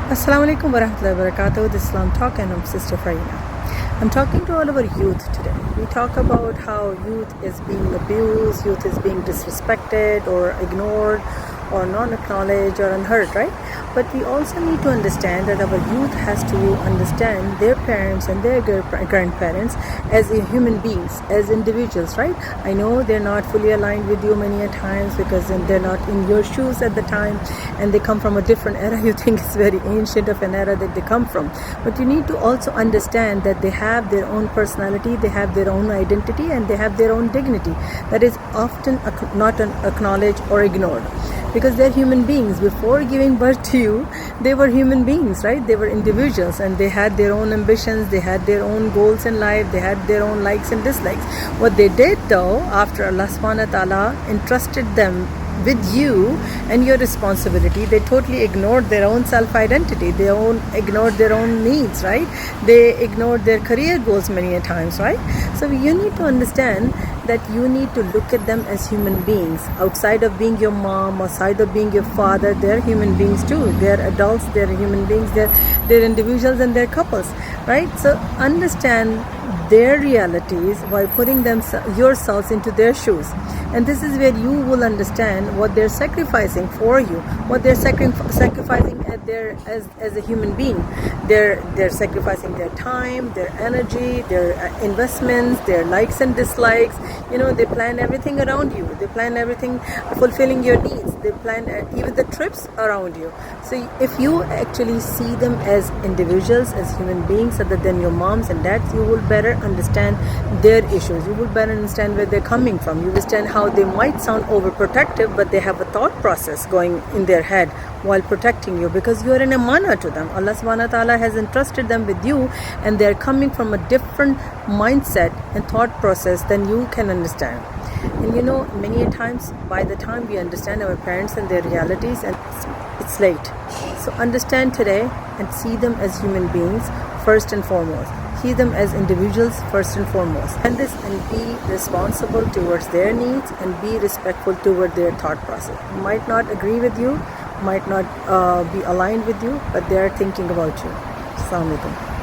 Assalamu alaikum warahmatullahi wabarakatuh. This is IslamTalk and I'm Sister Farina. I'm talking to all of our youth today. We talk about how youth is being abused, youth is being disrespected or ignored or not acknowledged or unheard, right? But we also need to understand that our youth has to understand their parents and their grandparents as human beings, as individuals, right? I know they're not fully aligned with you many a times because they're not in your shoes at the time and they come from a different era. You think it's very ancient of an era that they come from. But you need to also understand that they have their own personality, they have their own identity, and they have their own dignity that is often not acknowledged or ignored. Because they're human beings. Before giving birth to you, they were human beings, right? They were individuals and they had their own ambitions, they had their own goals in life, they had their own likes and dislikes. What they did though, after Allah subhanahu wa ta'ala entrusted them with you and your responsibility, they totally ignored their own self-identity, ignored their own needs, right? They ignored their career goals many a times, right? So you need to understand that you need to look at them as human beings. Outside of being your mom, outside of being your father, they're human beings too. They're adults, they're human beings, they're individuals and they're couples, right? So understand their realities while putting yourselves into their shoes. And this is where you will understand what they're sacrificing for you, what they're sacrificing as a human being. They're sacrificing their time, their energy, their investments, their likes and dislikes. You know, they plan everything around you. They plan everything fulfilling your needs. They plan even the trips around you. So if you actually see them as individuals, as human beings, other than your moms and dads, you will better understand their issues. You will better understand where they're coming from. You understand how they might sound overprotective, but they have a thought process going in their head while protecting you, because you are an amana to them. Allah subhanahu wa ta'ala has entrusted them with you, and they're coming from a different mindset and thought process than you can understand. And you know, many a times by the time we understand our parents and their realities, and it's late. So understand today and see them as human beings first and foremost. See them as individuals first and foremost. And be responsible towards their needs and be respectful toward their thought process. Might not agree with you, might not be aligned with you, but they are thinking about you. Assalamu alaikum.